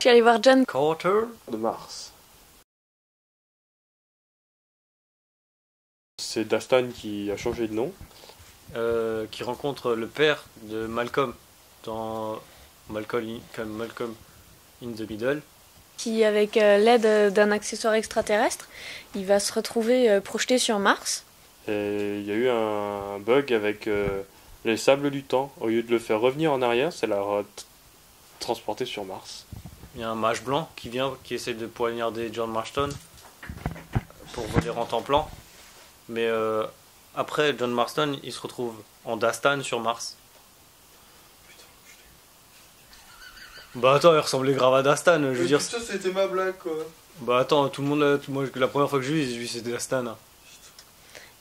Tu es allé voir John Carter de Mars. C'est Dastan qui a changé de nom. qui rencontre le père de Malcolm dans Malcolm in the Middle. qui, avec l'aide d'un accessoire extraterrestre, il va se retrouver projeté sur Mars. Et il y a eu un bug avec les sables du temps. Au lieu de le faire revenir en arrière, ça l'a transporté sur Mars. Il y a un mage blanc qui vient, qui essaie de poignarder John Marston pour voler en temps plan. Mais après, John Marston, il se retrouve en Dastan sur Mars. Bah attends, il ressemblait grave à Dastan, je veux dire. Ça, c'était ma blague, quoi. Bah attends, tout le monde, moi, la première fois que j'ai vu c'était Dastan. Hein.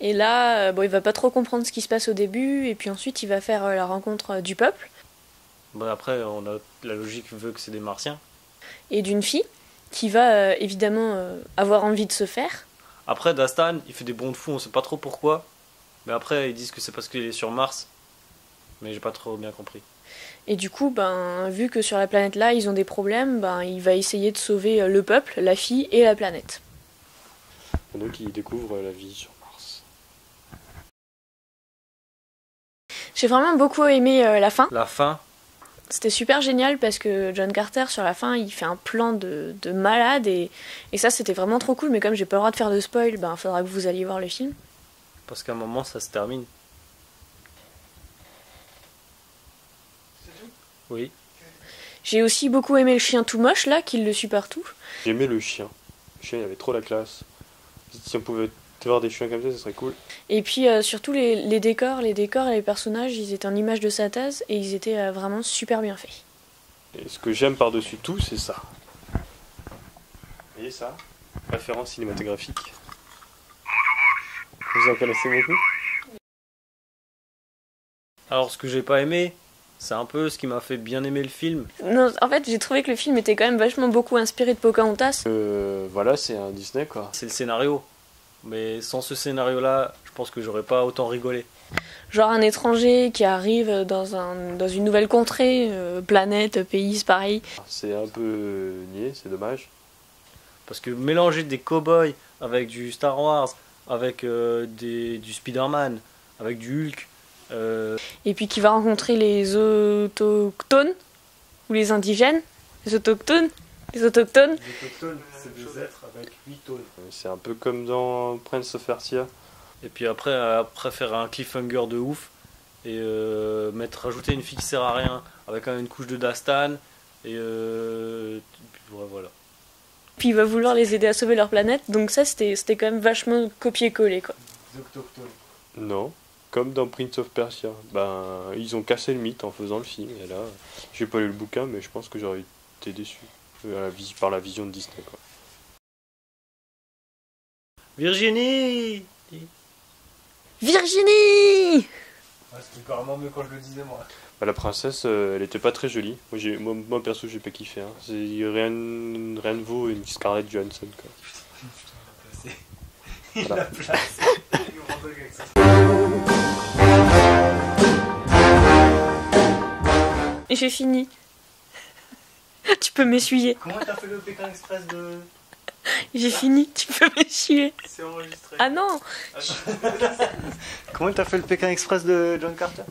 Et là, bon, il va pas trop comprendre ce qui se passe au début, et puis ensuite il va faire la rencontre du peuple. Bah après, la logique veut que c'est des Martiens. Et d'une fille qui va évidemment avoir envie de se faire. Après, Dastan, il fait des bonds de fou, on sait pas trop pourquoi. Mais après, ils disent que c'est parce qu'il est sur Mars. Mais j'ai pas trop bien compris. Et du coup, ben, vu que sur la planète là, ils ont des problèmes, ben, il va essayer de sauver le peuple, la fille et la planète. Et donc il découvre la vie sur Mars. J'ai vraiment beaucoup aimé la fin. La fin, C'était super génial parce que John Carter, sur la fin, il fait un plan de malade et ça, c'était vraiment trop cool. Mais comme j'ai pas le droit de faire de spoil, ben, faudra que vous alliez voir le film. parce qu'à un moment, ça se termine. Oui. J'ai aussi beaucoup aimé le chien tout moche, là, qui le suit partout. J'aimais le chien. Le chien, il avait trop la classe. Si on pouvait avoir des chiens comme ça serait cool. Et puis surtout les décors et les personnages, ils étaient en image de synthèse et ils étaient vraiment super bien faits. Et ce que j'aime par-dessus tout, c'est ça. Vous voyez ça? Référence cinématographique. Vous en connaissez beaucoup? Alors, ce que j'ai pas aimé, c'est un peu ce qui m'a fait bien aimer le film. Non, en fait, j'ai trouvé que le film était quand même vachement beaucoup inspiré de Pocahontas. Voilà, c'est un Disney quoi. C'est le scénario. Mais sans ce scénario-là, je pense que j'aurais pas autant rigolé. Genre un étranger qui arrive dans une nouvelle contrée, planète, pays, c'est pareil. C'est un peu niais, c'est dommage. Parce que mélanger des cow-boys avec du Star Wars, avec du Spider-Man, avec du Hulk, Et puis qui va rencontrer les autochtones, ou les indigènes, les autochtones. Les autochtones, c'est des êtres avec 8 tonnes. C'est un peu comme dans Prince of Persia. Et puis après faire un cliffhanger de ouf et rajouter une fille qui sert à rien avec une couche de Dastan et voilà. Puis il va vouloir les aider à sauver leur planète, donc ça c'était quand même vachement copier-coller quoi. Les autochtones. Non, comme dans Prince of Persia. Ben, ils ont cassé le mythe en faisant le film. Et là, j'ai pas lu le bouquin, mais je pense que j'aurais été déçu par la vision de Disney quoi. Virginie. Virginie! C'était carrément mieux quand je le disais moi. Bah, la princesse, elle était pas très jolie. Moi perso, j'ai pas kiffé. Hein. Rien ne vaut une Scarlett Johansson quoi. Voilà. Et j'ai fini. Tu peux m'essuyer. Comment t'as fait le Pékin Express de... J'ai fini, tu peux m'essuyer. C'est enregistré. Ah non! Comment t'as fait le Pékin Express de John Carter?